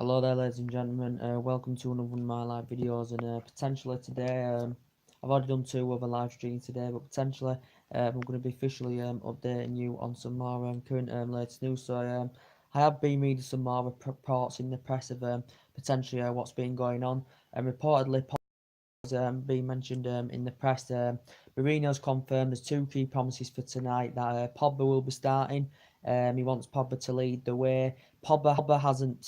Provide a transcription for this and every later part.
Hello there, ladies and gentlemen. Welcome to another one of my live videos. And potentially today, I've already done two other live streams today, but potentially I'm going to be officially updating you on some more current latest news. So I have been reading some more reports in the press of potentially what's been going on, and reportedly being mentioned in the press. Mourinho's confirmed there's two key promises for tonight that Pogba will be starting. He wants Pogba to lead the way. Pogba hasn't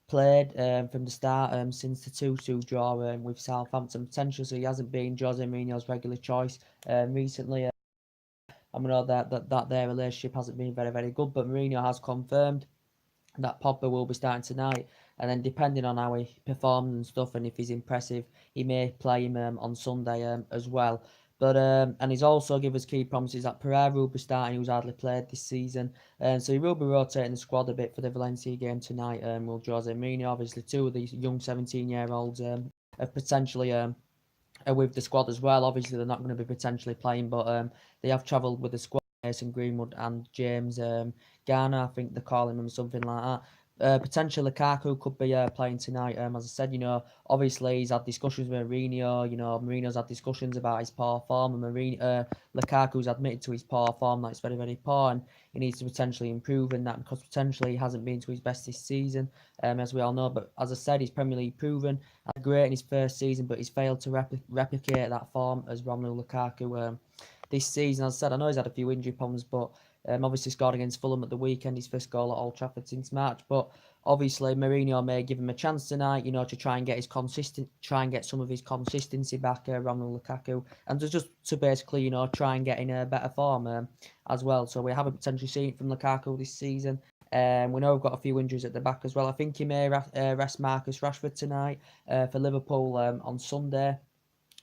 played from the start since the 2-2 draw with Southampton potential, so he hasn't been Jose Mourinho's regular choice recently. I know that their relationship hasn't been very good, but Mourinho has confirmed that Pogba will be starting tonight, and then depending on how he performs and stuff, and if he's impressive, he may play him on Sunday as well. But and he's also given us key promises that Pereira will be starting, who's hardly played this season, so he will be rotating the squad a bit for the Valencia game tonight. Will Jose Mourinho, obviously two of these young 17-year-olds have potentially are with the squad as well. Obviously, they're not going to be potentially playing, but they have travelled with the squad. Mason Greenwood and James Garner, I think they're calling him something like that. Potentially Lukaku could be playing tonight. As I said, obviously he's had discussions with Mourinho. Mourinho's had discussions about his poor form, and Lukaku's admitted to his poor form, that it's very poor, and he needs to potentially improve in that because potentially he hasn't been to his best this season, as we all know. But as I said, he's Premier League proven, great in his first season, but he's failed to replicate that form as Romelu Lukaku this season. As I said, I know he's had a few injury problems, but obviously scored against Fulham at the weekend, his first goal at Old Trafford since March. But obviously Mourinho may give him a chance tonight, to try and get some of his consistency back, Romelu Lukaku, and just to basically, try and get in a better form as well. So we haven't potentially seen it from Lukaku this season. We know we've got a few injuries at the back as well. I think he may rest Marcus Rashford tonight for Liverpool on Sunday.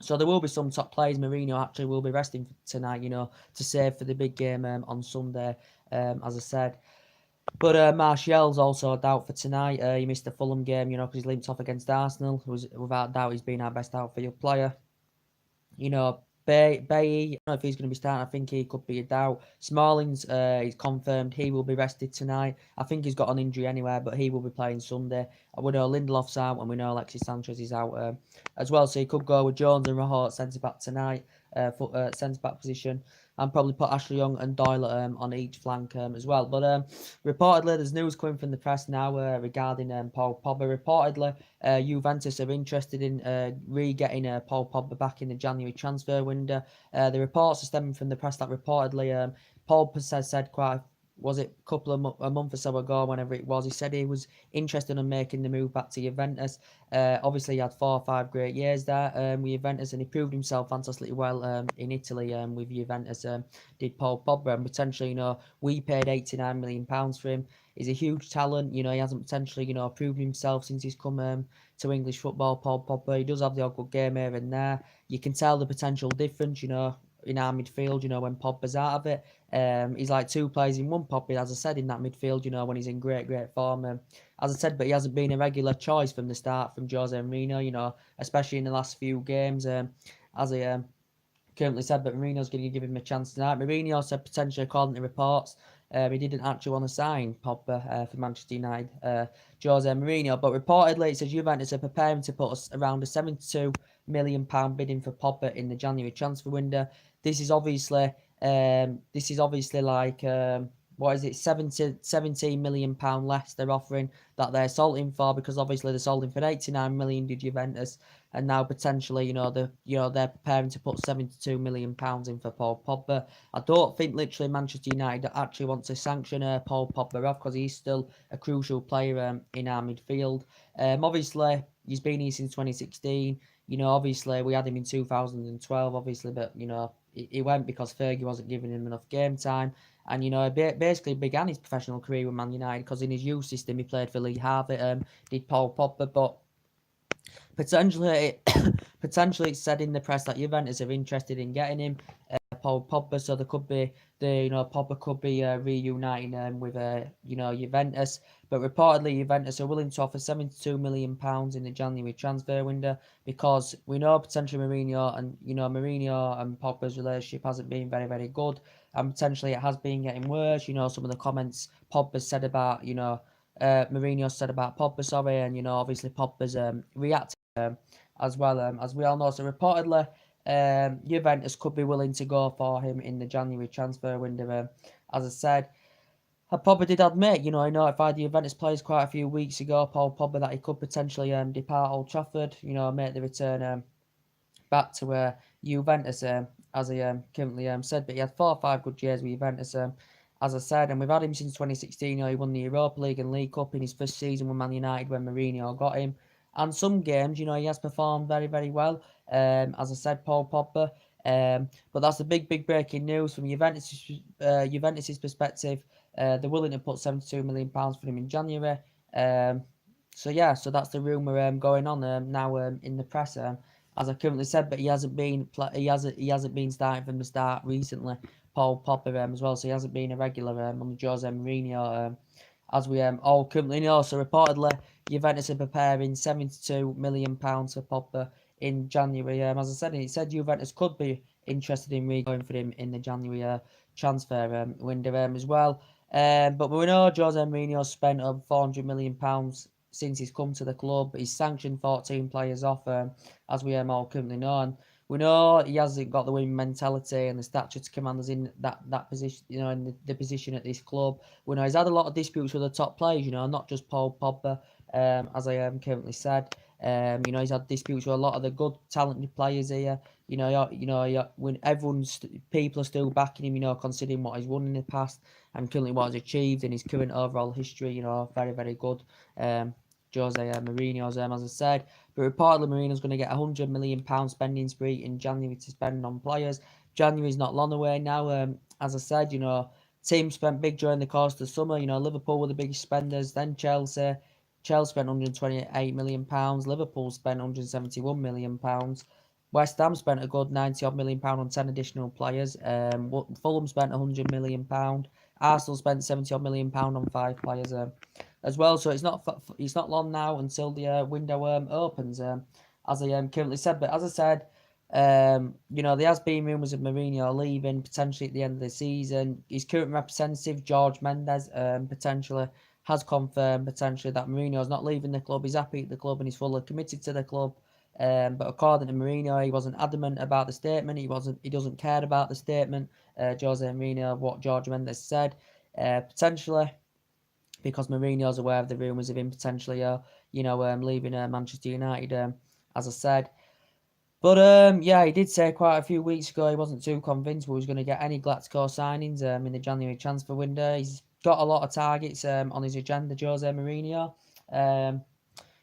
So there will be some top players. Mourinho actually will be resting tonight, to save for the big game on Sunday, as I said. But Martial's also a doubt for tonight. He missed the Fulham game, because he's limped off against Arsenal. Without doubt, he's been our best outfield player. Bailly, I don't know if he's going to be starting. I think he could be a doubt. Smalling's he's confirmed he will be rested tonight. I think he's got an injury anyway, but he will be playing Sunday. We know Lindelof's out, and we know Alexis Sanchez is out as well. So he could go with Jones and Raho at centre back tonight, centre back position, and probably put Ashley Young and Doyle on each flank as well. But reportedly, there's news coming from the press now regarding Paul Pogba. Reportedly, Juventus are interested in re-getting Paul Pogba back in the January transfer window. The reports are stemming from the press that reportedly Paul has said was it a month or so ago, whenever it was, he said he was interested in making the move back to Juventus. Obviously, he had 4 or 5 great years there with Juventus, and he proved himself fantastically well in Italy with Juventus. Did Paul Pogba, and potentially, we paid £89 million for him. He's a huge talent. He hasn't potentially, proven himself since he's come to English football. Paul Pogba, he does have the odd good game here and there. You can tell the potential difference, in our midfield, when Pogba's out of it. He's like two players in one, Pogba, as I said, in that midfield, when he's in great form. As I said, but he hasn't been a regular choice from the start from Jose Mourinho, especially in the last few games, as I currently said, but Mourinho's going to give him a chance tonight. Mourinho said potentially, according to reports, he didn't actually want to sign Pogba for Manchester United, Jose Mourinho, but reportedly it says Juventus are preparing to put around a £72 million bidding for Pogba in the January transfer window. This is obviously like what is it, £17 million less they're offering that they're sold him for, because obviously they sold him for 89 million to Juventus, and now potentially they're preparing to put £72 million in for Paul Pogba. I don't think literally Manchester United actually want to sanction Paul Pogba off, because he's still a crucial player in our midfield. Obviously he's been here since 2016. Obviously we had him in 2012, obviously, but he went because Fergie wasn't giving him enough game time. And, basically began his professional career with Man United, because in his youth system he played for Lee Harvey, did Paul Pogba. But potentially it's said in the press that Juventus are interested in getting him, Paul Pogba, so there could be Pogba could be reuniting with Juventus. But reportedly Juventus are willing to offer £72 million in the January transfer window, because we know potentially Mourinho and Pogba's relationship hasn't been very good, and potentially it has been getting worse. Some of the comments Pogba said about Mourinho said about Pogba, sorry, and obviously Pogba's reacted as well, as we all know. So reportedly, Juventus could be willing to go for him in the January transfer window. As I said, I probably did admit, I notified the Juventus players quite a few weeks ago, Paul Pogba, that he could potentially depart Old Trafford, make the return back to Juventus, as he currently said. But he had 4 or 5 good years with Juventus, as I said, and we've had him since 2016. He won the Europa League and League Cup in his first season with Man United when Mourinho got him. And some games, he has performed very, very well. As I said, Paul Pogba. But that's the big breaking news from Juventus's perspective. They're willing to put £72 million for him in January. So that's the rumour going on now in the press. As I currently said, but he hasn't been starting from the start recently. Paul Pogba as well, so he hasn't been a regular under Jose Mourinho, as we all currently know. So reportedly, Juventus are preparing £72 million for Pogba in January. As I said, it said Juventus could be interested in going for him in the January transfer window as well. But we know Jose Mourinho spent over £400 million since he's come to the club. He's sanctioned 14 players off, as we all currently know. And we know he hasn't got the winning mentality and the stature to command us in that position, in the position at this club. We know he's had a lot of disputes with the top players, not just Paul Pogba, as I currently said. He's had disputes with a lot of the good, talented players here. When people are still backing him, considering what he's won in the past and currently what he's achieved in his current overall history, very, very good. Jose Mourinho's, as I said. But reportedly, Mourinho's going to get £100 million spending spree in January to spend on players. January's not long away now. As I said, teams spent big during the course of the summer. Liverpool were the biggest spenders, then Chelsea. Chelsea spent £128 million. Liverpool spent £171 million. West Ham spent a good £90 million on 10 additional players. Fulham spent £100 million. Arsenal spent £70 million on 5 players as well. So it's not long now until the window opens, as I currently said. But as I said, there has been rumours of Mourinho leaving potentially at the end of the season. His current representative, George Mendes, potentially has confirmed potentially that Mourinho is not leaving the club. He's happy at the club and he's fully committed to the club. But according to Mourinho, he wasn't adamant about the statement. He doesn't care about the statement. Jose Mourinho, what George Mendes said, potentially because Mourinho's aware of the rumours of him potentially, leaving Manchester United. As I said. But he did say quite a few weeks ago he wasn't too convinced we was going to get any Galactico signings in the January transfer window. He's got a lot of targets on his agenda, Jose Mourinho.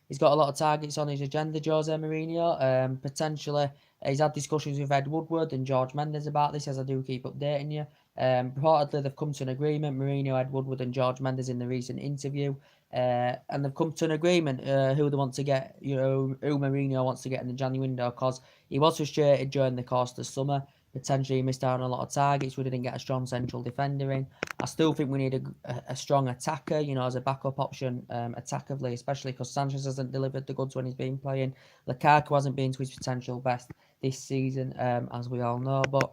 He's got a lot of targets on his agenda, Jose Mourinho. Potentially, he's had discussions with Ed Woodward and George Mendes about this, as I do keep updating you. Reportedly, they've come to an agreement, Mourinho, Ed Woodward and George Mendes in the recent interview. And they've come to an agreement who they want to get, who Mourinho wants to get in the January window, because he was frustrated during the course of the summer. Potentially he missed out on a lot of targets. We didn't get a strong central defender in. I still think we need a strong attacker, as a backup option, attackively, especially because Sanchez hasn't delivered the goods when he's been playing. Lukaku hasn't been to his potential best this season, as we all know. But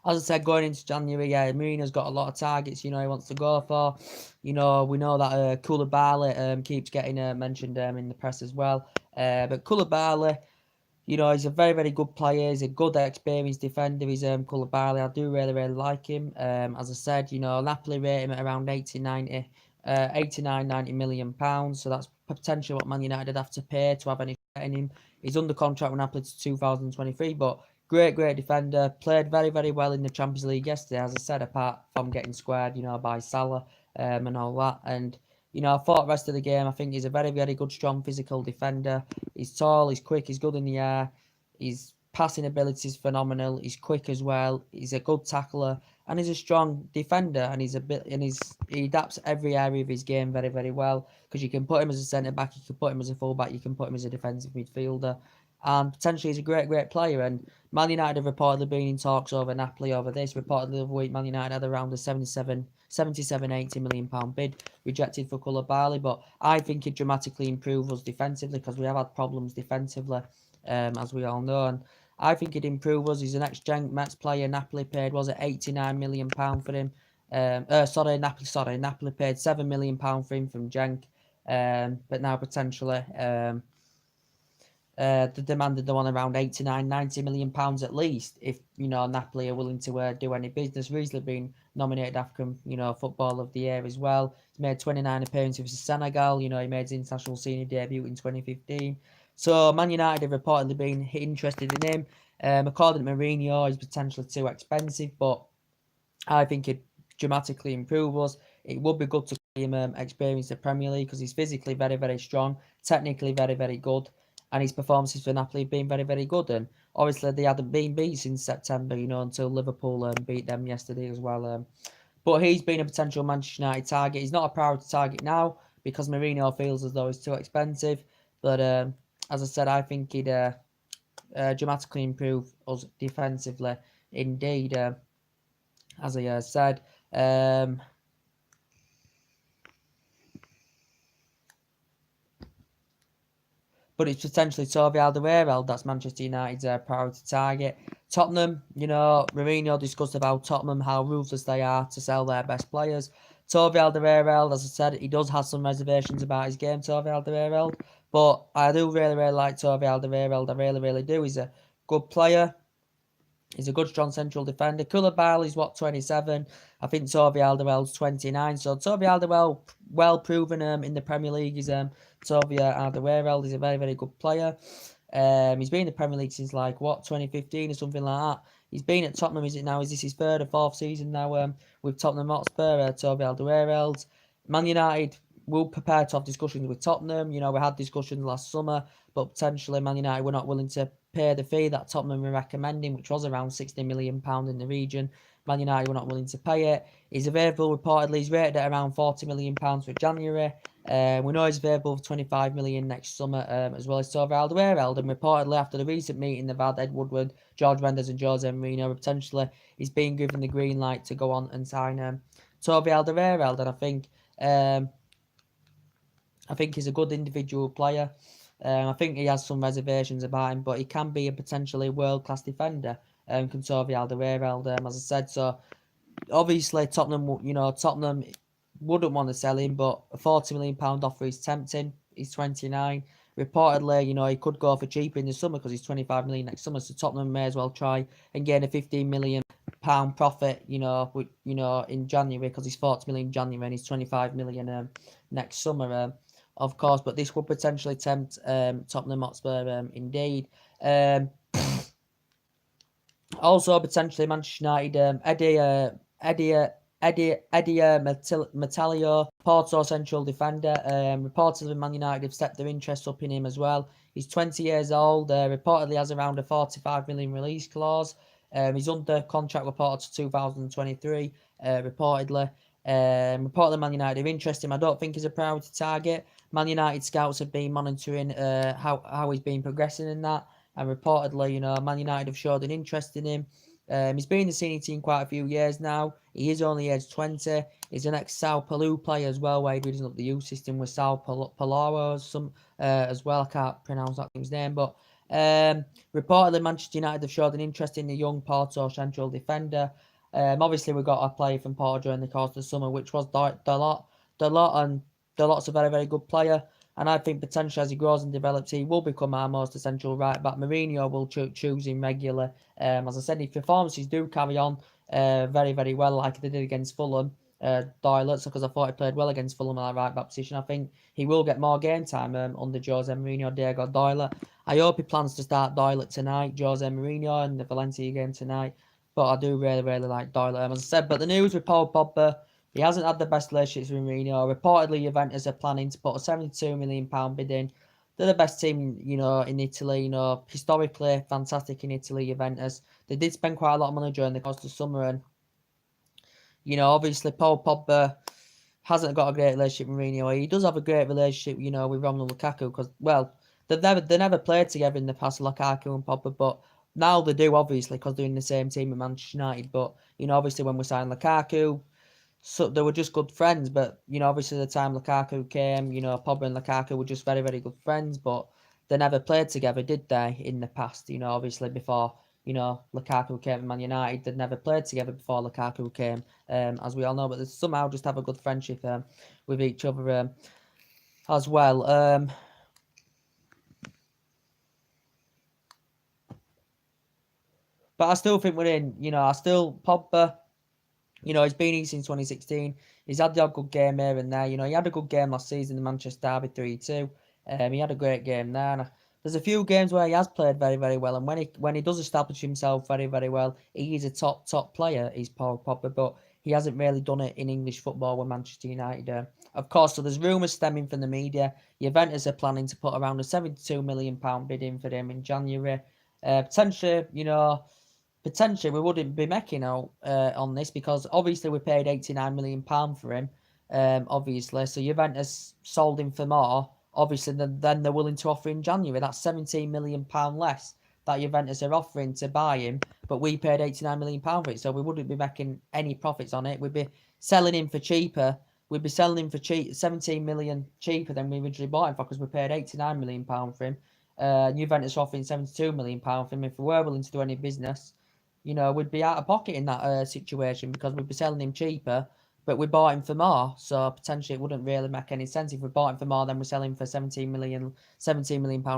as I said, going into January, Mourinho's got a lot of targets, he wants to go for. We know that Koulibaly keeps getting mentioned in the press as well. But Koulibaly, he's a very, very good player. He's a good, experienced defender. He's Koulibaly. I do really, really like him. As I said, Napoli rate him at around 89, 90 million pounds. So that's potentially what Man United have to pay to have any in him. He's under contract with Napoli to 2023, but great defender. Played very, very well in the Champions League yesterday, as I said, apart from getting squared, by Salah and all that. And I thought the rest of the game, I think he's a very, very good, strong physical defender. He's tall, he's quick, he's good in the air. His passing ability is phenomenal. He's quick as well. He's a good tackler, and he's a strong defender. And he adapts every area of his game very, very well. Because you can put him as a centre back, you can put him as a full back, you can put him as a defensive midfielder. And potentially he's a great player. And Man United have reportedly been in talks over Napoli over this. Reportedly the other week, Man United had around a 80 million pound bid rejected for Koulibaly. But I think it dramatically improves us defensively, because we have had problems defensively, as we all know. And I think it improves us. He's an ex-Genk Mets player. Napoli paid, was it £89 million for him? Napoli paid £7 million for him from Genk, but now potentially they demanded the one around 89, 90 million pounds at least if Napoli are willing to do any business. Recently been nominated African Football of the Year as well. He's made 29 appearances for Senegal. He made his international senior debut in 2015. So Man United have reportedly been interested in him. According to Mourinho, he's potentially too expensive, but I think it dramatically improve us. It would be good to see him experience the Premier League because he's physically very, very strong, technically very, very good, and his performances for Napoli have been very, very good. And obviously they hadn't been beat since September, until Liverpool beat them yesterday as well. But he's been a potential Manchester United target. He's not a priority target now because Mourinho feels as though he's too expensive. But as I said, I think he'd dramatically improve us defensively. Indeed, as I said. But it's potentially Toby Alderweireld that's Manchester United's priority target. Tottenham, Mourinho discussed about Tottenham, how ruthless they are to sell their best players. Toby Alderweireld, as I said, he does have some reservations about his game, Toby Alderweireld. But I do really, really like Toby Alderweireld. I really, really do. He's a good player. He's a good, strong central defender. Koulibaly's 27. I think Toby Alderweireld's 29. So Toby Alderweireld, well proven in the Premier League. Toby Alderweireld is a very, very good player. He's been in the Premier League since 2015 or something like that. He's been at Tottenham. Is this his third or fourth season now with Tottenham Hotspur? Toby Alderweireld. Man United will prepare to have discussions with Tottenham. We had discussions last summer, but potentially Man United were not willing to pay the fee that Tottenham were recommending, which was around £60 million in the region. Man United were not willing to pay it. He's available reportedly. He's rated at around £40 million for January. We know he's available for £25 million next summer, as well as Toby Alderweireld. And reportedly, after the recent meeting they've had, Ed Woodward, George Mendes, and Jose Mourinho, potentially he's being given the green light to go on and sign Toby Alderweireld. And I think he's a good individual player. I think he has some reservations about him, but he can be a potentially world-class defender. Can Toby Alderweireld, as I said. So obviously Tottenham wouldn't want to sell him, but a £40 million offer is tempting. He's 29. Reportedly, he could go for cheaper in the summer because he's 25 million next summer. So Tottenham may as well try and gain a £15 million profit, in January because he's 40 million in January and he's 25 million next summer. Of course, but this would potentially tempt Tottenham Hotspur indeed. Also, potentially Manchester United, Eddie Metalio, Porto central defender. Reportedly, Man United have stepped their interest up in him as well. He's 20 years old. Reportedly has around a 45 million release clause. He's under contract with Porto to 2023. Reportedly, Man United are interested in him. I don't think he's a priority target. Man United scouts have been monitoring how he's been progressing in that, and reportedly, Man United have showed an interest in him. He's been in the senior team quite a few years now. He is only age 20. He's an ex-Sao Paulo player as well, where he reads up the youth system with Sao Paulo as well. I can't pronounce that thing's name, but reportedly Manchester United have showed an interest in the young Porto central defender. Obviously, we got a player from Porto during the course of the summer, which was Dalot, and Dalot's a very, very good player. And I think potentially as he grows and develops, he will become our most essential right back. Mourinho will choose him regularly. As I said, his performances do carry on very, very well, like they did against Fulham. Doylett, because I thought he played well against Fulham in that right back position. I think he will get more game time under Jose Mourinho, Diego Doylett. I hope he plans to start Doylett tonight, Jose Mourinho, in the Valencia game tonight. But I do really, really like Doylett, as I said. But the news with Paul Pogba, he hasn't had the best relationships with Mourinho. Reportedly, Juventus are planning to put a £72 million bid in. They're the best team, in Italy. Historically fantastic in Italy, Juventus. They did spend quite a lot of money during the course of the summer, and obviously Paul Pogba hasn't got a great relationship with Mourinho. He does have a great relationship, with Romelu Lukaku, because they never played together in the past, Lukaku and Pogba, but now they do, obviously, because they're in the same team at Manchester United. But obviously when we signed Lukaku, so they were just good friends, but obviously the time Lukaku came, Pogba and Lukaku were just very, very good friends, but they never played together, did they, in the past? Obviously before Lukaku came to Man United. They'd never played together before Lukaku came, as we all know, but they somehow just have a good friendship with each other as well. But I still think we're in, Pogba, he's been here since 2016. He's had the odd good game here and there. He had a good game last season in Manchester Derby 3-2. He had a great game there. And there's a few games where he has played very, very well. And when he does establish himself very, very well, he is a top player. He's Paul Pogba, but he hasn't really done it in English football with Manchester United. Of course, so there's rumours stemming from the media. Juventus are planning to put around a £72 million bid in for him in January. Potentially we wouldn't be making out on this because obviously we paid £89 million for him. Obviously, so Juventus sold him for more. Obviously, then they're willing to offer in January. That's £17 million less that Juventus are offering to buy him, but we paid £89 million for it, so we wouldn't be making any profits on it. We'd be selling him for cheaper. We'd be selling him for 17 million cheaper than we originally bought him for because we paid £89 million for him. Juventus offering £72 million for him. If we were willing to do any business, we'd be out of pocket in that situation because we'd be selling him cheaper, but we bought him for more. So potentially it wouldn't really make any sense. If we bought him for more, then we're selling for £17 million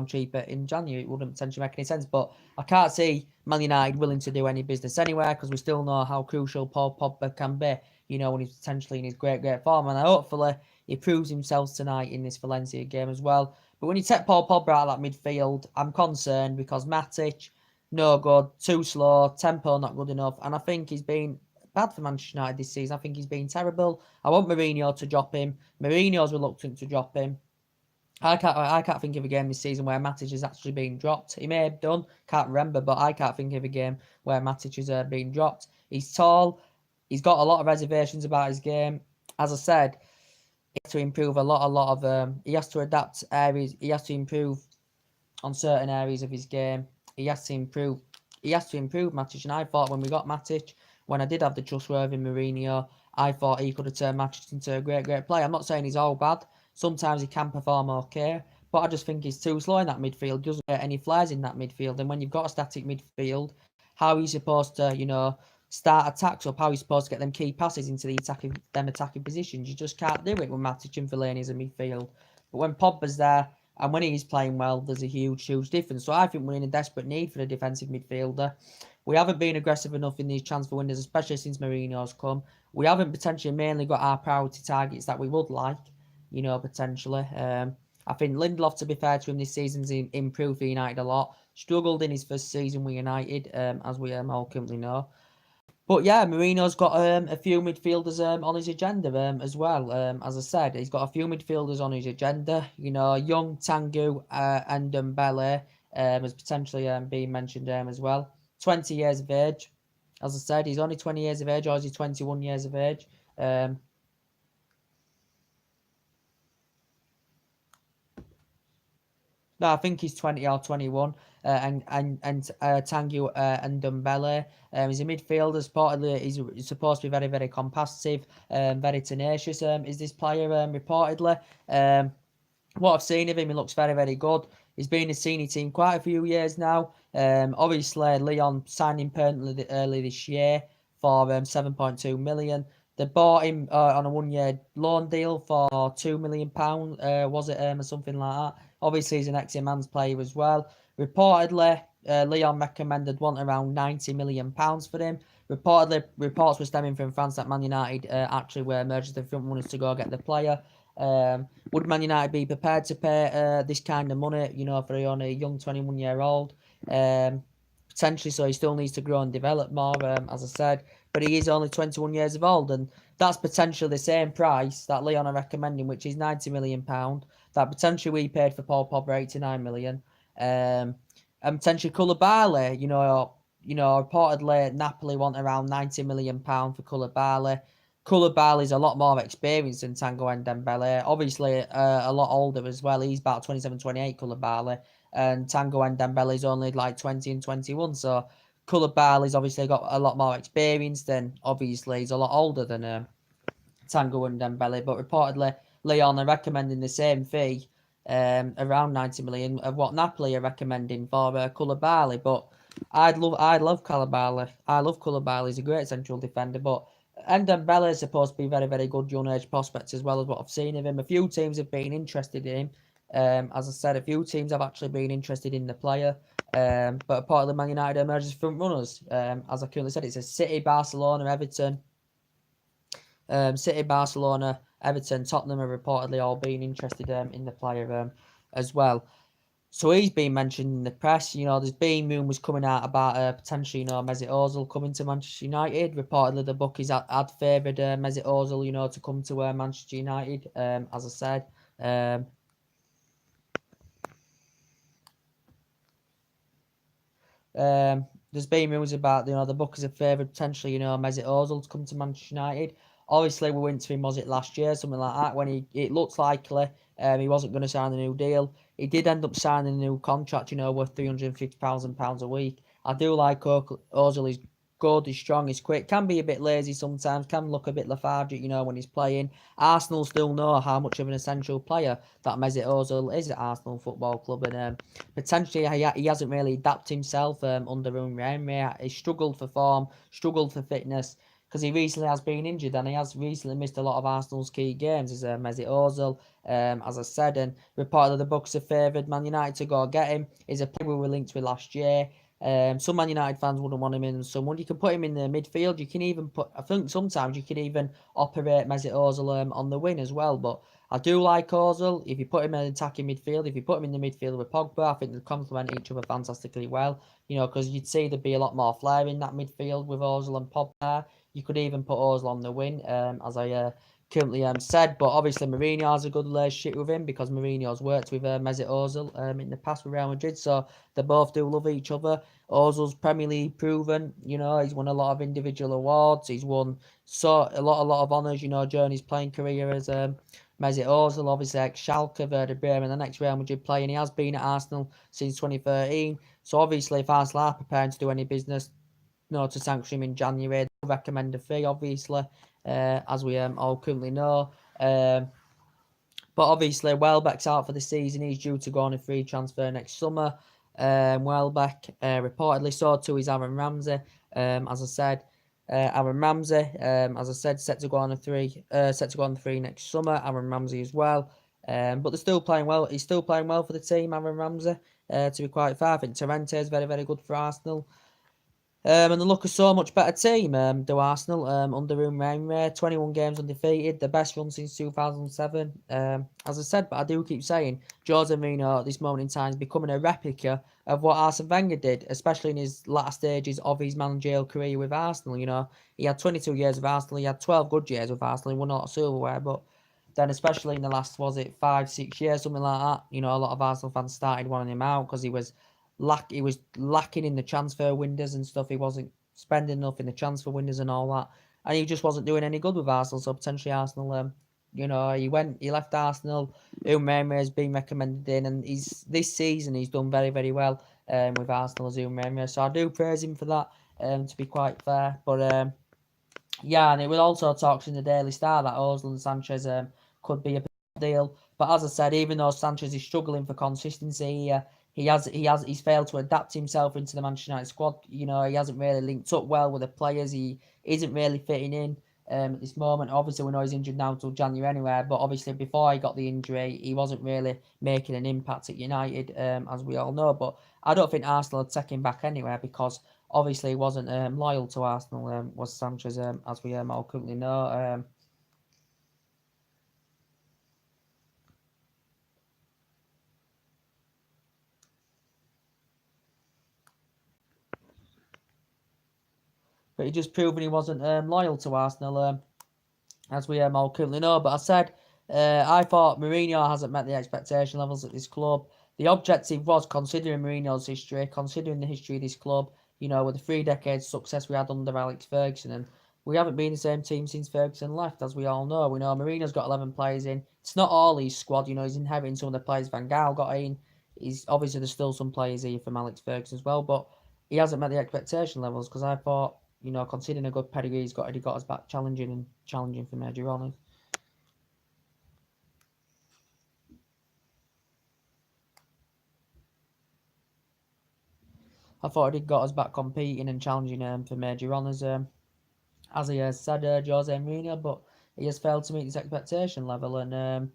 cheaper in January. It wouldn't potentially make any sense. But I can't see Man United willing to do any business anywhere because we still know how crucial Paul Pogba can be, when he's potentially in his great form. And hopefully he proves himself tonight in this Valencia game as well. But when you take Paul Pogba out of that midfield, I'm concerned because Matic, no good, too slow, tempo not good enough, and I think he's been bad for Manchester United this season. I think he's been terrible. I want Mourinho to drop him. Mourinho's reluctant to drop him. I can't think of a game this season where Matic has actually been dropped. He may have done, can't remember, but I can't think of a game where Matic has been dropped. He's tall. He's got a lot of reservations about his game. As I said, he has to improve a lot of. He has to adapt areas. He has to improve on certain areas of his game. He has to improve. He has to improve Matic. And I thought when we got Matic, when I did have the trustworthy Mourinho, I thought he could have turned Matic into a great player. I'm not saying he's all bad. Sometimes he can perform okay, but I just think he's too slow in that midfield. He doesn't get any flares in that midfield. And when you've got a static midfield, how are you supposed to, start attacks up? How are you supposed to get them key passes into the attacking positions? You just can't do it when Matic and Fellaini is a midfield. But when Pogba's there, and when he's playing well, there's a huge difference. So I think we're in a desperate need for a defensive midfielder. We haven't been aggressive enough in these transfer windows, especially since Mourinho's come. We haven't potentially mainly got our priority targets that we would like, potentially. I think Lindelof, to be fair to him, this season's improved for United a lot. Struggled in his first season with United, as we all currently know. But yeah, Mourinho's got a few midfielders on his agenda as well. As I said, he's got a few midfielders on his agenda. Young Tanguy and Dembele as potentially being mentioned as well. 20 years of age. As I said, he's only 20 years of age, or is he 21 years of age? No, I think he's 20 or 21. And Tanguy and Dembele. He's a midfielder. Reportedly, he's supposed to be very, very competitive, very tenacious. Is this player reportedly? What I've seen of him, he looks very, very good. He's been in the senior team quite a few years now. Obviously, Lyon signed him permanently early this year for £7.2 million. They bought him on a 1-year loan deal for £2 million, was it, or something like that. Obviously, he's an ex-Man's player as well. Reportedly, Lyon recommended around £90 million for him. Reportedly, reports were stemming from France that Man United actually were merged the front runners to go get the player. Would Man United be prepared to pay this kind of money, for a young 21-year-old? Potentially, so he still needs to grow and develop more, as I said. But he is only 21 years of old, and that's potentially the same price that Lyon are recommending, which is £90 million. That potentially we paid for Paul Pogba £89 million. And potentially Koulibaly, reportedly Napoli want around £90 million for Koulibaly. Koulibaly is a lot more experienced than Tanguy and Dembele. Obviously, a lot older as well. He's about 27, 28, Koulibaly. And Tanguy and Dembele is only like 20 and 21. So Koulibaly's obviously got a lot more experience. Then obviously he's a lot older than Tanguy and Dembele. But reportedly, Lyon are recommending the same fee, around 90 million, of what Napoli are recommending for Koulibaly. But I'd love Koulibaly. I love Koulibaly. He's a great central defender, but and Dembele is supposed to be very, very good young age prospect as well as what I've seen of him. A few teams have been interested in him. As I said, a few teams have actually been interested in the player. But apparently Man United emerges as front runners. As I currently said, it's a City, Barcelona, Everton. City, Barcelona, Everton, Tottenham have reportedly all been interested in the player as well. So he's been mentioned in the press. There's been rumours coming out about potentially, Mesut Ozil coming to Manchester United. Reportedly, the bookies had favoured Mesut Ozil, to come to Manchester United. As I said, there's been rumours about the bookies have favoured potentially Mesut Ozil to come to Manchester United. Obviously, we went to him, was it last year, something like that, when it looked likely he wasn't going to sign a new deal. He did end up signing a new contract, worth £350,000 a week. I do like Ozil. He's good, he's strong, he's quick. Can be a bit lazy sometimes, can look a bit lethargic, when he's playing. Arsenal still know how much of an essential player that Mesut Ozil is at Arsenal Football Club, and potentially he hasn't really adapted himself under Emery. He struggled for form, struggled for fitness, because he recently has been injured and he has recently missed a lot of Arsenal's key games. As Mesut Ozil, as I said, and reportedly the books have favoured Man United to go get him. He's a player we were linked with last year. Some Man United fans wouldn't want him in. Someone you can put him in the midfield. You can even I think sometimes you can even operate Mesut Ozil on the wing as well. But I do like Ozil. If you put him in attacking midfield, if you put him in the midfield with Pogba, I think they complement each other fantastically well. Because you'd see there'd be a lot more flair in that midfield with Ozil and Pogba. You could even put Ozil on the wing, as I currently said. But obviously Mourinho has a good relationship with him because Mourinho's worked with Mesut Ozil in the past with Real Madrid, so they both do love each other. Ozil's Premier League proven, he's won a lot of individual awards. He's won a lot of honours, during his playing career as Mesut Ozil, obviously ex-Schalke, Werder Bremen, the next Real Madrid player, and he has been at Arsenal since 2013. So obviously, if Arsenal are preparing to do any business, to sanction him in January, they'll recommend a fee, obviously, as we all currently know. But obviously, Welbeck's out for the season. He's due to go on a free transfer next summer. Welbeck reportedly so too is Aaron Ramsey. As I said, Aaron Ramsey, as I said, set to go on the free next summer. Aaron Ramsey as well. But they're still playing well. He's still playing well for the team, Aaron Ramsey. To be quite fair, I think Torrente is very, very good for Arsenal. And they look a so much better team, do Arsenal, under Emery. 21 games undefeated, the best run since 2007. As I said, but I do keep saying, Jose Mourinho at this moment in time is becoming a replica of what Arsene Wenger did, especially in his latter stages of his managerial career with Arsenal. He had 22 years with Arsenal, he had 12 good years with Arsenal, he won a lot of silverware, but then especially in the last, 5-6 years, something like that, a lot of Arsenal fans started wanting him out because he was lacking in the transfer windows and stuff. He wasn't spending enough in the transfer windows and all that, and he just wasn't doing any good with Arsenal. So potentially Arsenal, he left Arsenal. Emery has been recommended in, and this season he's done very, very well with Arsenal as Emery. So I do praise him for that. To be quite fair, but yeah, and it was also talks in the Daily Star that Ozil and Sanchez could be a deal. But as I said, even though Sanchez is struggling for consistency, he's failed to adapt himself into the Manchester United squad. He hasn't really linked up well with the players. He isn't really fitting in at this moment. Obviously, we know he's injured now until January anyway. But obviously, before he got the injury, he wasn't really making an impact at United, as we all know. But I don't think Arsenal would take him back anywhere because obviously he wasn't loyal to Arsenal. Was Sanchez, as we all currently know. But he just proven he wasn't loyal to Arsenal, as we all currently know. But I said, I thought Mourinho hasn't met the expectation levels at this club. The objective was, considering Mourinho's history, considering the history of this club, with the 3 decades success we had under Alex Ferguson, and we haven't been the same team since Ferguson left, as we all know. We know Mourinho's got 11 players in. It's not all his squad, he's inheriting some of the players Van Gaal got in. He's obviously there's still some players here from Alex Ferguson as well, but he hasn't met the expectation levels because I thought, considering a good pedigree he got us back challenging for major honours. I thought he'd got us back competing and challenging for major honours, as he has said, Jose Mourinho, but he has failed to meet his expectation level, and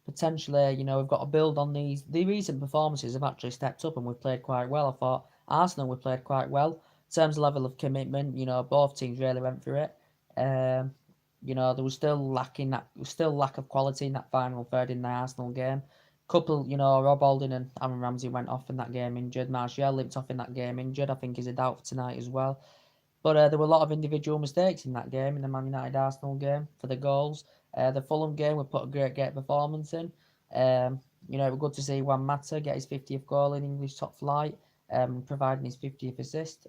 potentially, we've got to build on these. The recent performances have actually stepped up, and we've played quite well. I thought Arsenal we played quite well in terms of level of commitment. Both teams really went through it. There was still lack of quality in that final third in the Arsenal game. Couple, Rob Holding and Aaron Ramsey went off in that game injured. Martial limped off in that game injured. I think he's a doubt for tonight as well. But there were a lot of individual mistakes in that game, in the Man United Arsenal game, for the goals. The Fulham game, we put a great performance in. It was good to see Juan Mata get his 50th goal in English top flight, providing his 50th assist.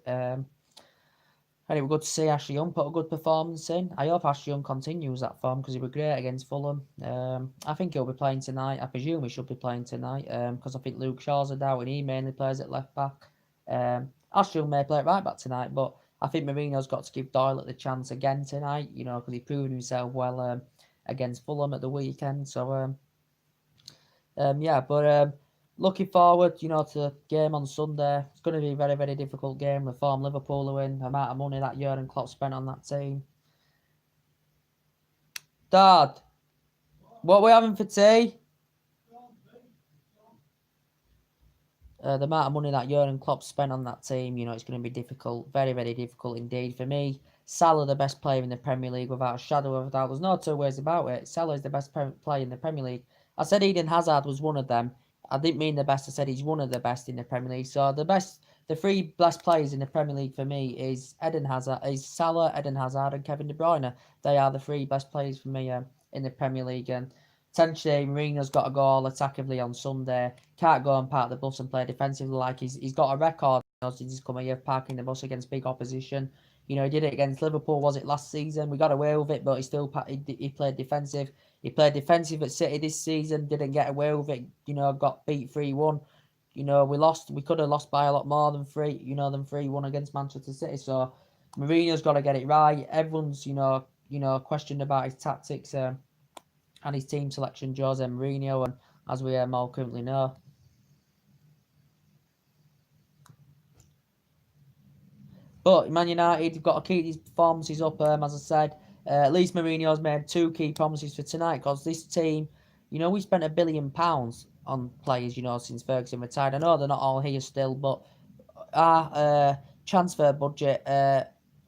And it was good to see Ashley Young put a good performance in. I hope Ashley Young continues that form because he was great against Fulham. I think he'll be playing tonight. I presume he should be playing tonight because I think Luke Shaw's a doubt and he mainly plays at left back. Ashley Young may play at right back tonight, but I think Mourinho's got to give Doyle the chance again tonight, because he proved himself well against Fulham at the weekend. So, looking forward, to the game on Sunday. It's going to be a very, very difficult game. The form Liverpool are in, the amount of money that Jurgen Klopp spent on that team. Dad, what are we having for tea? The amount of money that Jurgen Klopp spent on that team, it's going to be difficult. Very, very difficult indeed. For me, Salah, the best player in the Premier League without a shadow of a doubt. There's no two ways about it. Salah is the best player in the Premier League. I said Eden Hazard was one of them. I didn't mean the best. I said he's one of the best in the Premier League. So the three best players in the Premier League for me is Salah, Eden Hazard, and Kevin De Bruyne. They are the three best players for me in the Premier League. And potentially, Mourinho's got to go all attackively on Sunday. Can't go and park the bus and play defensively like he's got a record since he's come here parking the bus against big opposition. He did it against Liverpool, was it last season? We got away with it, but he played defensive. He played defensive at City this season, didn't get away with it, got beat 3-1. We could have lost by a lot more than 3-1 against Manchester City. So Mourinho's got to get it right. Everyone's, questioned about his tactics and his team selection, Jose Mourinho, and as we all currently know. But Man United have got to keep these performances up, as I said. At least Mourinho's made two key promises for tonight because this team, we spent £1 billion on players, since Ferguson retired. I know they're not all here still, but our transfer budget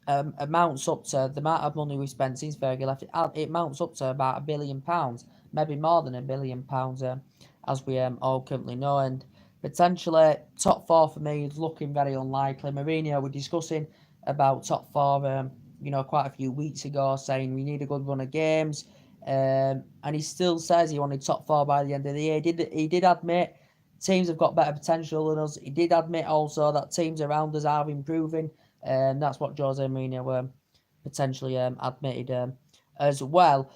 amounts up to the amount of money we spent since Fergie left. It mounts up to about £1 billion, maybe more than £1 billion, as we all currently know. And potentially top four for me is looking very unlikely. Mourinho, we're discussing about top four, quite a few weeks ago, saying we need a good run of games. And he still says he wanted top four by the end of the year. He did admit teams have got better potential than us. He did admit also that teams around us are improving. And that's what Jose Mourinho potentially admitted as well.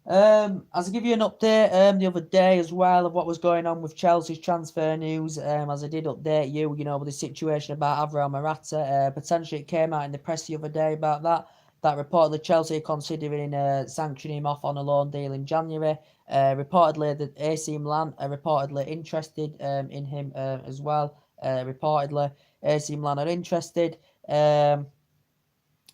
As I give you an update the other day as well of what was going on with Chelsea's transfer news, as I did update you, with the situation about Alvaro Morata, potentially it came out in the press the other day about that reportedly Chelsea are considering sanctioning him off on a loan deal in January. Reportedly the AC Milan are reportedly interested in him as well. Reportedly AC Milan are interested.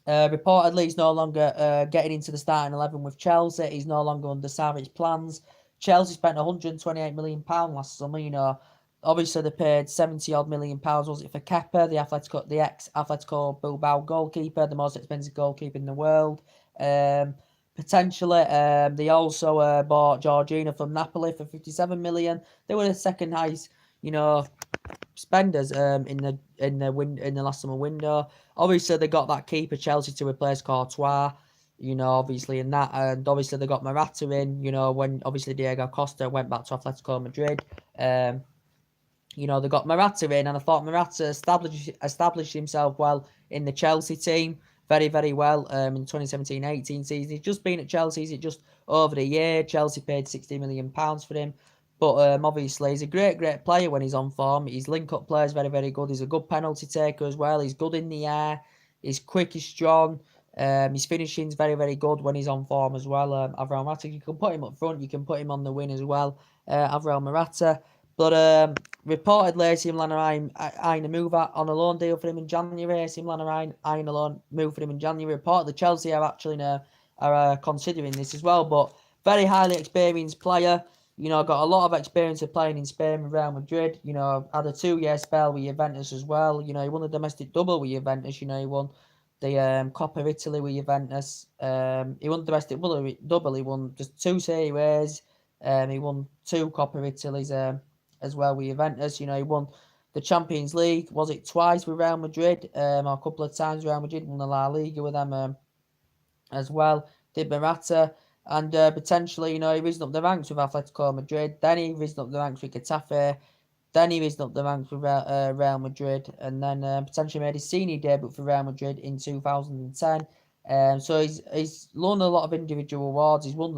Reportedly, he's no longer getting into the starting 11 with Chelsea. He's no longer under Savage plans. Chelsea spent £128 million last summer. Obviously they paid £70 million. Was it for Kepa, the ex-Atletico Bilbao goalkeeper, the most expensive goalkeeper in the world? Potentially, they also bought Jorginho from Napoli for £57 million. They were the second highest, spenders in the last summer window. Obviously they got that keeper Chelsea to replace Courtois, obviously in that, and obviously they got Morata in, when obviously Diego Costa went back to Atletico Madrid. They got Morata in, and I thought Morata established himself well in the Chelsea team, very, very well in 2017-18 season. He's just been at Chelsea, he's just over the year. Chelsea paid £60 million for him. But obviously, he's a great player when he's on form. His link-up play is very, very good. He's a good penalty taker as well. He's good in the air. He's quick, he's strong. His finishing's very, very good when he's on form as well. Alvaro Morata, you can put him up front. You can put him on the wing as well. Alvaro Morata. But reportedly, AC Milan are eyeing a move on a loan deal for him in January. AC Milan are eyeing a loan move for him in January. Reportedly, Chelsea are actually considering this as well. But very highly experienced player. Got a lot of experience of playing in Spain with Real Madrid. Had a 2-year spell with Juventus as well. He won the domestic double with Juventus. He won the Coppa Italy with Juventus. He won the domestic double. He won just 2 Serie A's. He won 2 Coppa Italy's as well with Juventus. He won the Champions League. Was it twice with Real Madrid? Or a couple of times with Real Madrid. Won the La Liga with them as well. Did Morata. And potentially, he risen up the ranks with Atletico Madrid. Then he risen up the ranks with Getafe. Then he risen up the ranks with Real Madrid. And then potentially made his senior debut for Real Madrid in 2010. So he's won a lot of individual awards. He's won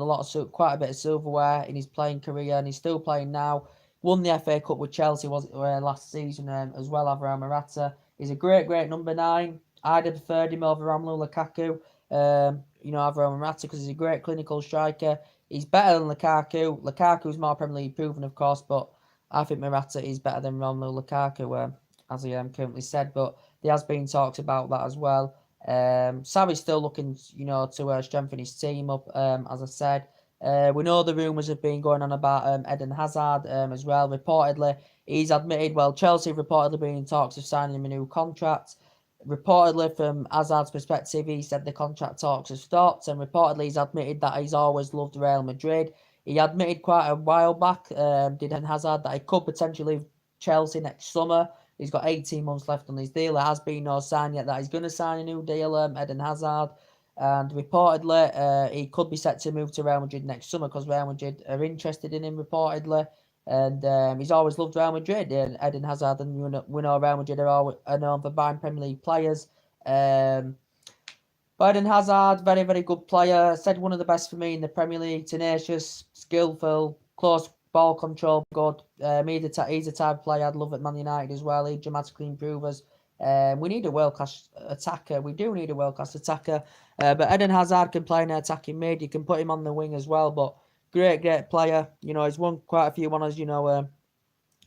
quite a bit of silverware in his playing career, and he's still playing now. Won the FA Cup with Chelsea last season as well. Alvaro Morata. He's a great number 9. I'd have preferred him over Romelu Lukaku. Alvaro Morata, because he's a great clinical striker. He's better than Lukaku. Lukaku's more Premier League proven, of course, but I think Morata is better than Romelu Lukaku, as he currently said. But there has been talks about that as well. Sarri's still looking, to strengthen his team up, as I said. We know the rumours have been going on about Eden Hazard as well. Reportedly, he's admitted, Chelsea have reportedly been in talks of signing him a new contract. Reportedly, from Hazard's perspective, he said the contract talks have stopped, and reportedly he's admitted that he's always loved Real Madrid. He admitted quite a while back, did Eden Hazard, that he could potentially leave Chelsea next summer. He's got 18 months left on his deal. There has been no sign yet that he's going to sign a new deal, Eden Hazard. And reportedly, he could be set to move to Real Madrid next summer because Real Madrid are interested in him, reportedly. And he's always loved Real Madrid, Eden Hazard, and we know Real Madrid are known for buying Premier League players. Eden Hazard, very, very good player. Said one of the best for me in the Premier League. Tenacious, skillful, close ball control, good. He's a type of player I'd love at Man United as well. He dramatically improves us. We need a world-class attacker. We do need a world-class attacker. But Eden Hazard can play in an attacking mid. You can put him on the wing as well, but great player. He's won quite a few honours,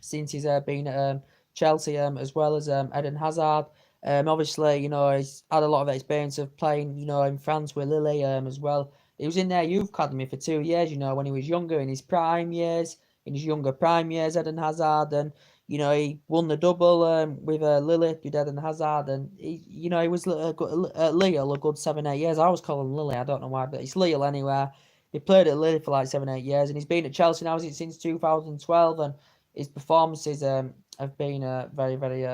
since he's been at Chelsea as well as Eden Hazard. Obviously, he's had a lot of experience of playing, in France with Lille as well. He was in their youth academy for 2 years, when he was younger, in his younger prime years, Eden Hazard. And, he won the double with Lille, with Eden Hazard. And, he was at Lille a good 7-8 years. I always call him Lille, I don't know why, but it's Lille anyway. He played at Lille for like 7-8 years, and he's been at Chelsea now since 2012, and his performances have been very, very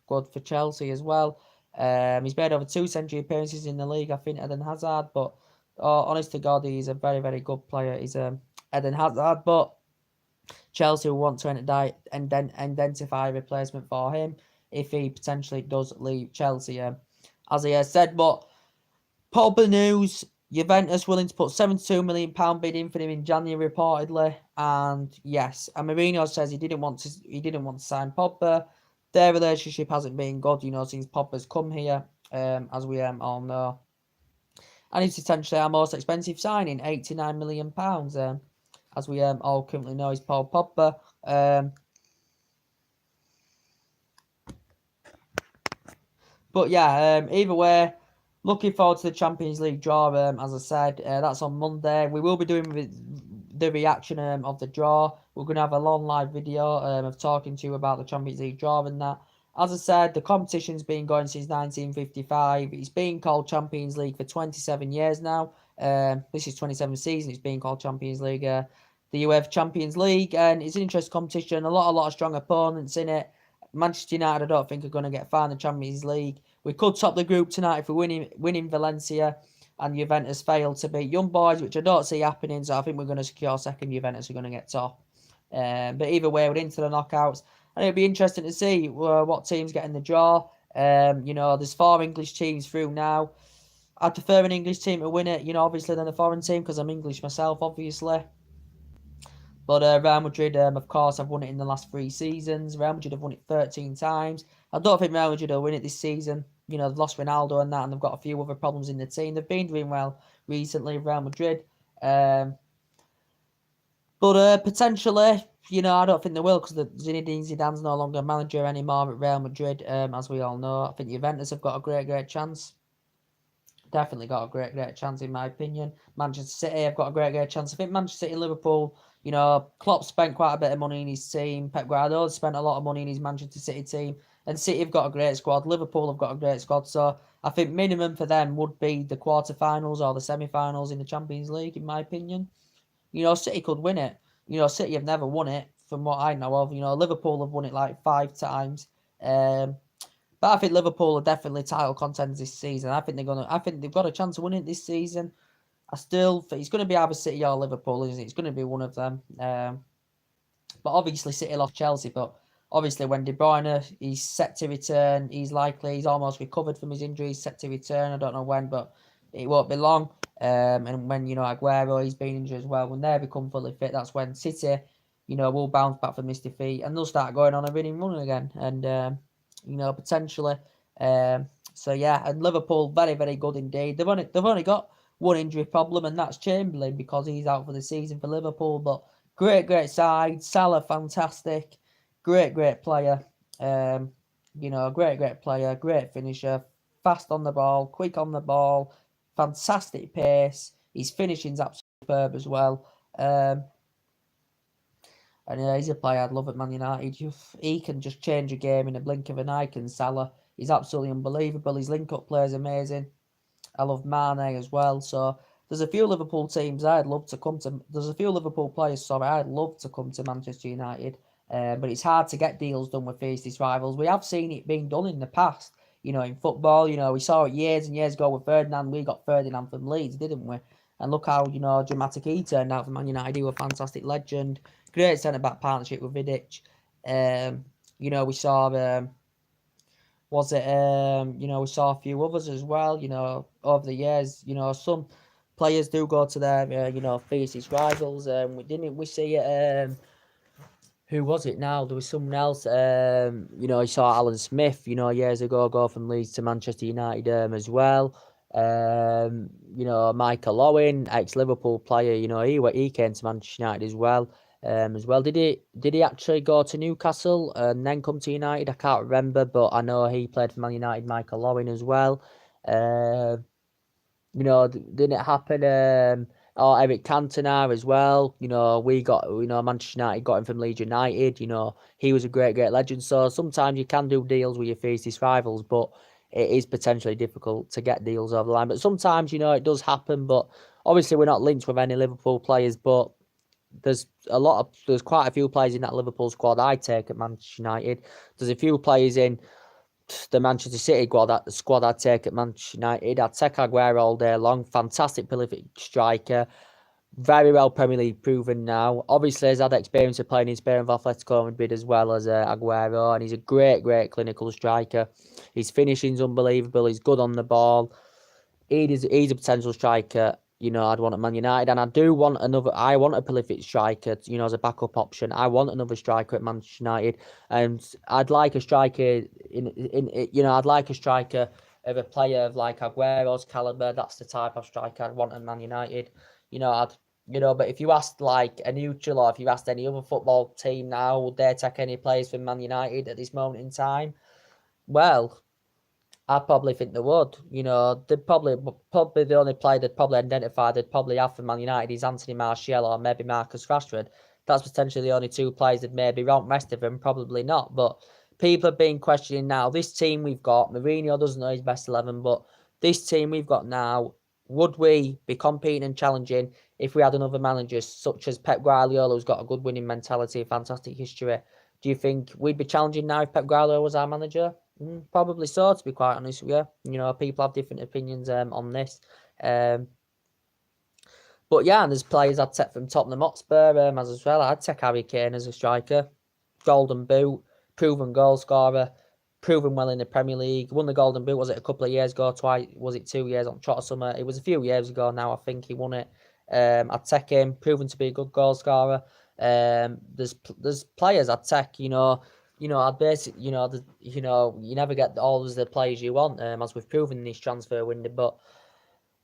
good for Chelsea as well. He's made over 2 century appearances in the league, I think, Eden Hazard, but honest to God, he's a very, very good player. He's Eden Hazard, but Chelsea will want to identify a replacement for him if he potentially does leave Chelsea, as he has said. But Pogba news. Juventus willing to put £72 million bid in for him in January, reportedly, and yes, and Mourinho says he didn't want to sign Pogba. Their relationship hasn't been good, since Pogba's come here, as we all know, and it's essentially our most expensive signing, £89 million, as we all currently know, is Paul Pogba. But yeah, either way. Looking forward to the Champions League draw, as I said. That's on Monday. We will be doing the reaction of the draw. We're going to have a long live video of talking to you about the Champions League draw and that. As I said, the competition's been going since 1955. It's been called Champions League for 27 years now. This is 27th season. It's been called Champions League. The UEFA Champions League. And it's an interesting competition. A lot of strong opponents in it. Manchester United, I don't think, are going to get far in the Champions League. We could top the group tonight if we're winning Valencia and Juventus fail to beat Young Boys, which I don't see happening, so I think we're going to secure second. Juventus are going to get top. But either way, we're into the knockouts. And it'll be interesting to see what teams get in the draw. There's 4 English teams through now. I'd prefer an English team to win it, obviously, than a foreign team, because I'm English myself, obviously. But Real Madrid, of course, have won it in the last 3 seasons. Real Madrid have won it 13 times. I don't think Real Madrid will win it this season. They've lost Ronaldo and that, and they've got a few other problems in the team. They've been doing well recently, Real Madrid. But potentially, I don't think they will, because Zinedine Zidane's no longer manager anymore at Real Madrid, as we all know. I think Juventus have got a great chance. Definitely got a great chance, in my opinion. Manchester City have got a great chance. I think Manchester City, Liverpool, Klopp spent quite a bit of money in his team. Pep Guardiola spent a lot of money in his Manchester City team. And City have got a great squad. Liverpool have got a great squad. So I think minimum for them would be the quarterfinals or the semi-finals in the Champions League, in my opinion. City could win it. City have never won it, from what I know of. Liverpool have won it like 5 times. But I think Liverpool are definitely title contenders this season. I think they've got a chance of winning it this season. I still think it's going to be either City or Liverpool, isn't it? It's going to be one of them. But obviously City lost Chelsea. But obviously when De Bruyne, he's set to return. He's almost recovered from his injury. He's set to return. I don't know when, but it won't be long. And when Aguero, he's been injured as well. When they become fully fit, that's when City, will bounce back from this defeat and they'll start going on a winning run again. And potentially. So yeah, and Liverpool very good indeed. They've only got one injury problem, and that's Chamberlain, because he's out for the season for Liverpool. But great side. Salah, fantastic. Great player. Great player. Great finisher. Fast on the ball. Quick on the ball. Fantastic pace. His finishing's absolutely superb as well. And he's a player I'd love at Man United. He can just change a game in a blink of an eye. Can Salah? He's absolutely unbelievable. His link-up play is amazing. I love Mane as well. So there's a few Liverpool teams I'd love to come to. There's a few Liverpool players, I'd love to come to Manchester United. But it's hard to get deals done with these rivals. We have seen it being done in the past. In football, we saw it years and years ago with Ferdinand. We got Ferdinand from Leeds, didn't we? And look how, dramatic he turned out for Man United. He was a fantastic legend. Great centre-back partnership with Vidic. We saw, we saw a few others as well, over the years. Some players do go to their, fiercest rivals. We see it, who was it now? There was someone else, you saw Alan Smith, years ago, go from Leeds to Manchester United as well. Michael Owen, ex-Liverpool player, he came to Manchester United as well. Did he actually go to Newcastle and then come to United? I can't remember, but I know he played for Man United, Michael Owen as well. Didn't it happen? Eric Cantona as well. Manchester United got him from Leeds United. He was a great legend. So sometimes you can do deals with your fiercest rivals, but it is potentially difficult to get deals over the line. But sometimes, it does happen. But obviously, we're not linked with any Liverpool players, but there's quite a few players in that Liverpool squad I take at Manchester United. There's a few players in the Manchester City squad I'd take at Manchester United. I'd take Aguero all day long. Fantastic, prolific striker. Very well Premier League proven now. Obviously, he's had experience of playing in Spain with Atletico Madrid as well as Aguero, and he's a great clinical striker. His finishing's unbelievable. He's good on the ball. He's a potential striker. I'd want at Man United, and I want a prolific striker, as a backup option. I want another striker at Manchester United, and I'd like a striker I'd like a striker of a player of like Aguero's caliber. That's the type of striker I'd want at Man United. But if you asked like a neutral, or if you asked any other football team now, would they take any players from Man United at this moment in time? Well, I probably think they would. They'd probably the only player they'd probably identify they'd probably have for Man United is Anthony Martial or maybe Marcus Rashford. That's potentially the only two players that maybe want. Rest of them probably not. But people have been questioning now. This team we've got, Mourinho doesn't know his best 11, but this team we've got now, would we be competing and challenging if we had another manager such as Pep Guardiola, who's got a good winning mentality, a fantastic history? Do you think we'd be challenging now if Pep Guardiola was our manager? Probably so, to be quite honest with you. People have different opinions on this. But yeah, and there's players I'd take from Tottenham Hotspur as well. I'd take Harry Kane as a striker. Golden Boot, proven goal scorer, proven well in the Premier League. Won the Golden Boot, was it a couple of years ago? Twice, was it 2 years on Trot Summer? It was a few years ago now, I think he won it. I'd take him, proven to be a good goal scorer. There's players I'd take, I'd basically, you never get always the players you want, as we've proven in this transfer window. But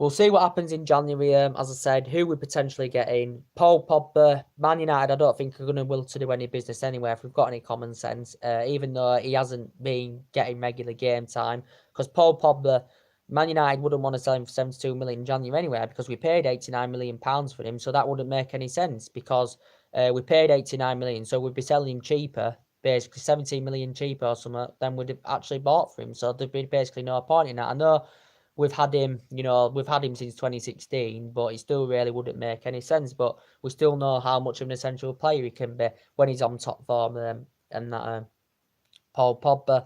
We'll see what happens in January. As I said, who we potentially get in. Paul Pogba, Man United, I don't think are going to will to do any business anywhere if we've got any common sense, even though he hasn't been getting regular game time. Because Paul Pogba, Man United wouldn't want to sell him for 72 million in January anywhere because we paid 89 million pounds for him, so that wouldn't make any sense because we paid 89 million, so we'd be selling him cheaper, basically 17 million cheaper or something than we'd have actually bought for him. So there'd be basically no point in that. I know we've had him, we've had him since 2016, but he still really wouldn't make any sense. But we still know how much of an essential player he can be when he's on top form, and that Paul Pogba.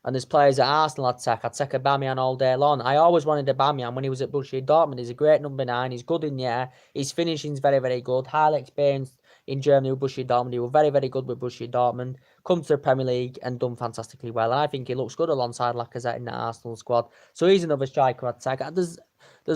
And there's players at Arsenal I'd take Aubameyang all day long. I always wanted Aubameyang when he was at Borussia Dortmund. He's a great number 9. He's good in the air. His finishing's very, very good. Highly experienced in Germany with Borussia Dortmund. He was very, very good with Borussia Dortmund. Come to the Premier League and done fantastically well. And I think he looks good alongside Lacazette in the Arsenal squad. So he's another striker I'd take. There's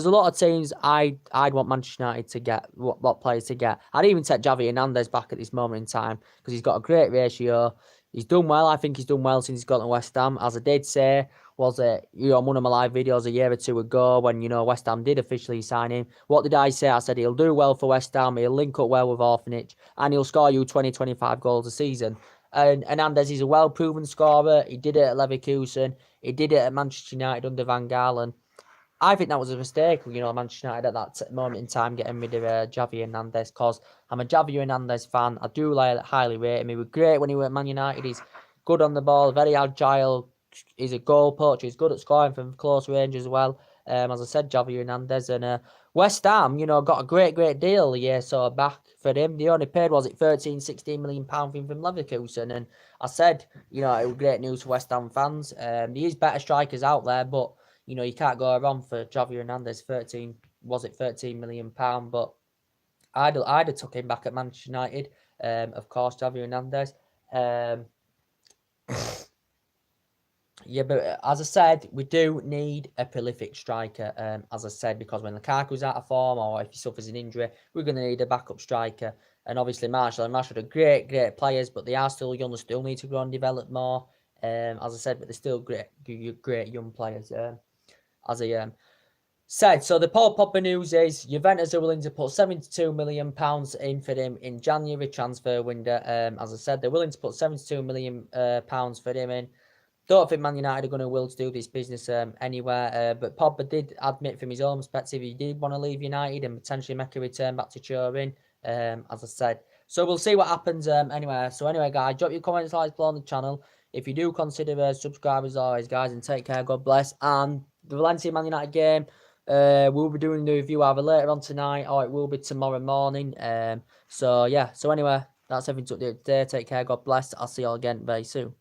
a lot of teams I'd want Manchester United to get, what players to get. I'd even take Javi Hernandez back at this moment in time because he's got a great ratio. He's done well. I think he's done well since he's got to West Ham. As I did say, was it on one of my live videos a year or two ago when West Ham did officially sign him. What did I say? I said he'll do well for West Ham. He'll link up well with Orphanage, and he'll score you 20-25 goals a season. And Hernandez is a well-proven scorer. He did it at Leverkusen. He did it at Manchester United under Van Gaal. And I think that was a mistake, Manchester United at that moment in time getting rid of Javi Hernandez, because I'm a Javi Hernandez fan. I do highly rate him. He was great when he was at Man United. He's good on the ball, very agile. He's a goal poacher. He's good at scoring from close range as well. As I said, Javi Hernandez. And West Ham, got a great deal a year so back for him. They only paid, 13-16 million pound for him from Leverkusen. And I said, it was great news for West Ham fans. There is better strikers out there, but you can't go wrong for Javi Hernandez. 13 million pound, but I'd have took him back at Manchester United. Of course, Javi Hernandez. Yeah, but as I said, we do need a prolific striker. As I said, because when Lukaku's out of form or if he suffers an injury, we're going to need a backup striker. And obviously, Marshall and Rashford are great players, but they are still young. They still need to grow and develop more. As I said, but they're still great young players. As I said, so the Paul Pogba news is Juventus are willing to put £72 million in for him in January transfer window. As I said, they're willing to put £72 million for him in. Don't think Man United are going to will to do this business anywhere. But Pogba did admit from his own perspective he did want to leave United and potentially make a return back to Turin. As I said. So we'll see what happens anyway. So anyway, guys, drop your comments, likes below on the channel. If you do consider subscribers as always, guys, and take care. God bless. And the Valencia Man United game, we'll be doing the review either later on tonight or it will be tomorrow morning. So yeah. So anyway, that's everything to do today. Take care. God bless. I'll see you all again very soon.